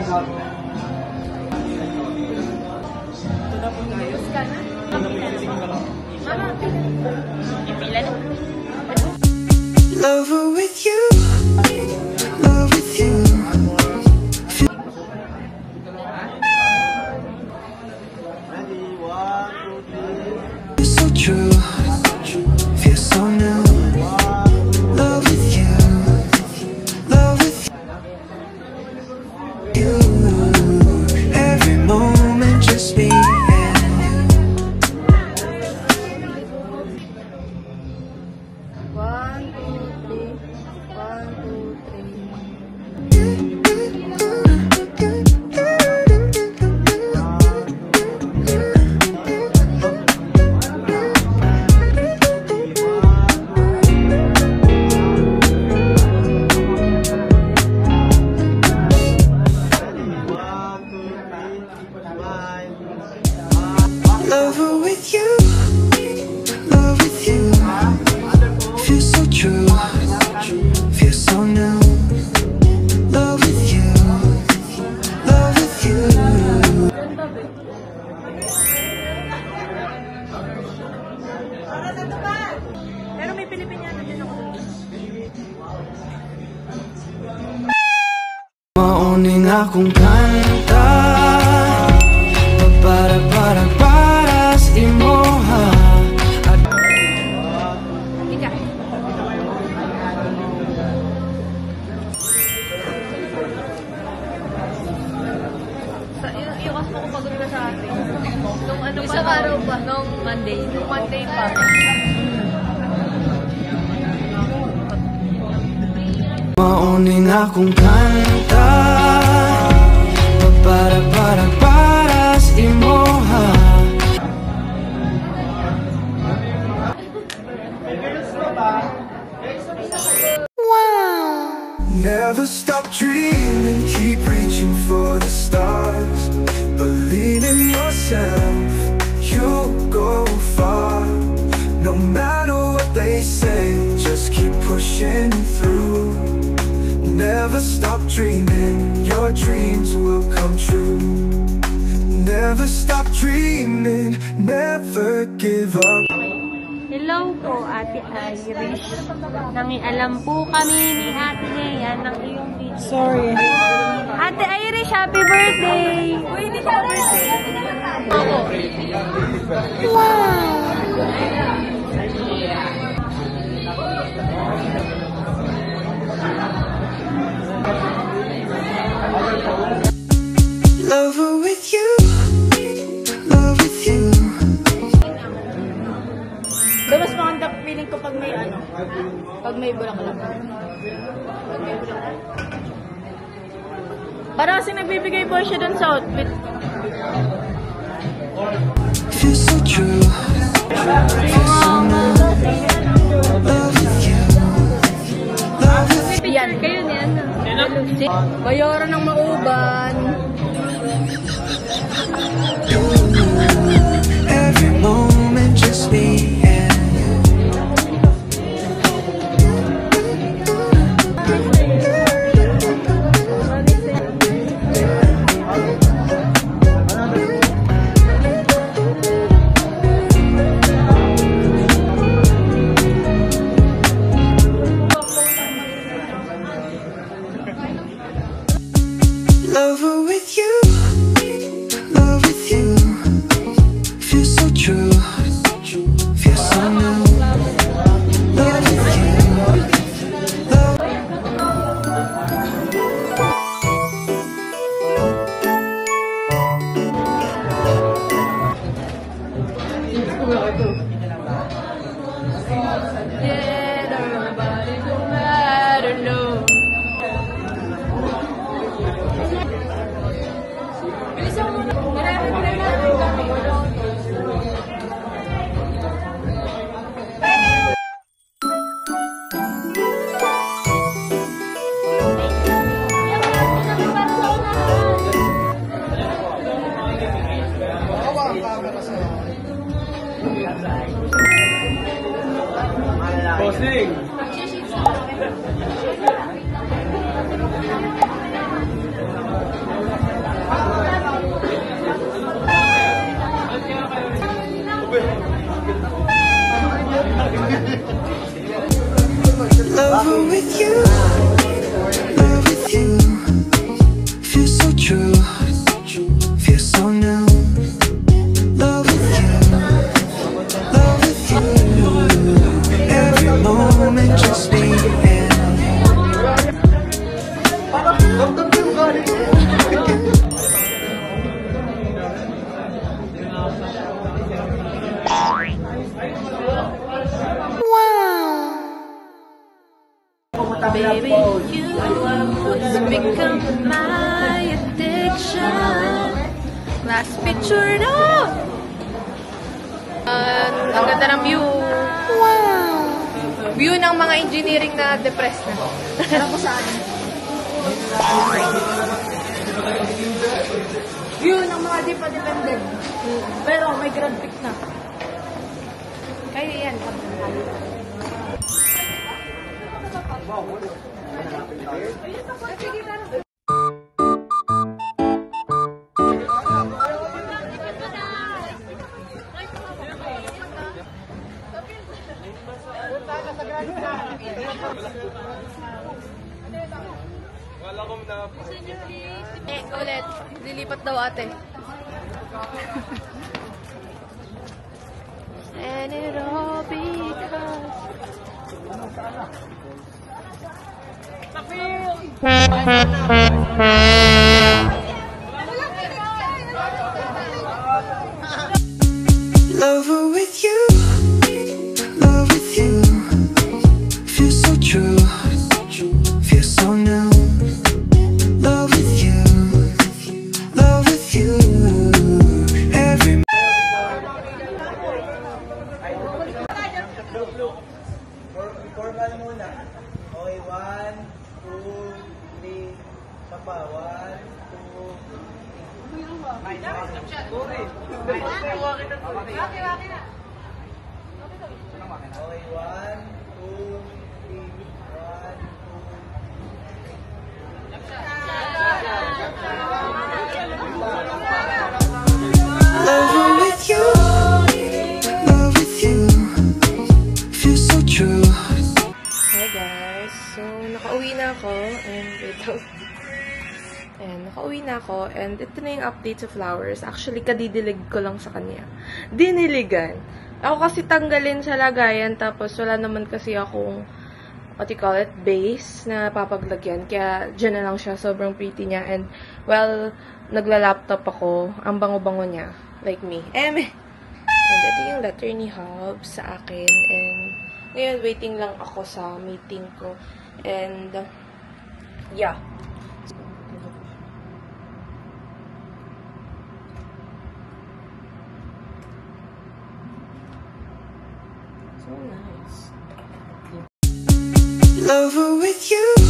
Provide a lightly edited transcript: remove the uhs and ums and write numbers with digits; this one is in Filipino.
na po tayo. Ipila na. Lover with you, love with you. It's so true, feels so new. Love with you, love with you. Every moment just me and you. 1, 2, 3. 1, 2, 3. Lover with you, love with you. Feels so true, feels so new. Love with you, love with you. Pero may Pilipiniano din ako. Mauning akong kanta para sa imoha. Ika. Iwas mo kung pagod ka sa atin. Nung ano pa? Isang araw pa. Nung Monday. Nung Monday pa. Mauning akong kanta para sa imoha. Never stop dreaming, keep reaching for the stars. Believe in yourself, you'll go far. No matter what they say, just keep pushing through. Never stop dreaming, your dreams will come true. Never stop dreaming, never give up. Hello po, Ate Irish. Nangialam po kami ni Ate Nea ng iyong video. Sorry. Ate Irish, happy birthday! Uy, hindi ka birthday. Ako. Wow! Lover with you, love with you. Mas maganda feeling ko pag may ano, pag may bulaklak. Pag may bulaklak. Parang kasi nagbibigay po siya dun sa outfit. Feels so true, feels so new. Love with you, love with you. Yan, kayo niyan. Bayaran ng mauban. Every moment just me and you. Lover with you, love with you. Feels so true, feels so new. Love with you, love. Yeah, nobody no matter, no. Bilisan mo na. Marami natin kami. Bossing! It's become my addiction. Last picture na! Ang ganda ng view. Wow! View ng mga engineering na depressed na. Alam ko saan. View ng mga di pa dependent. Pero may grand pick na. Kaya yan. Ulit. Lilipat daw ate. And it all because Lover with you, love with you. Feel so true, feel so new. Love with you, love with you. Every Formal muna. Okay, 1, 2, 3. Sapa, 1, 2, 3. Okay, 1, 2, 3, 1, 2. lover with you, love with you. Feel so true. Hi guys, so nakauwi na ako and nakauwi na ako and ito na yung update sa flowers. Actually, kadidilig ko lang sa kanya. Diniligan. Ako kasi tanggalin sa lagayan tapos wala naman kasi akong what you call it, base na papaglagyan. Kaya dyan na lang siya. Sobrang pretty niya and well, nagla-laptop ako. Ang bango-bango niya. Like me. And ito yung letter ni Hobbs sa akin and ngayon, waiting lang ako sa meeting ko. And, yeah. So nice. Lover with you.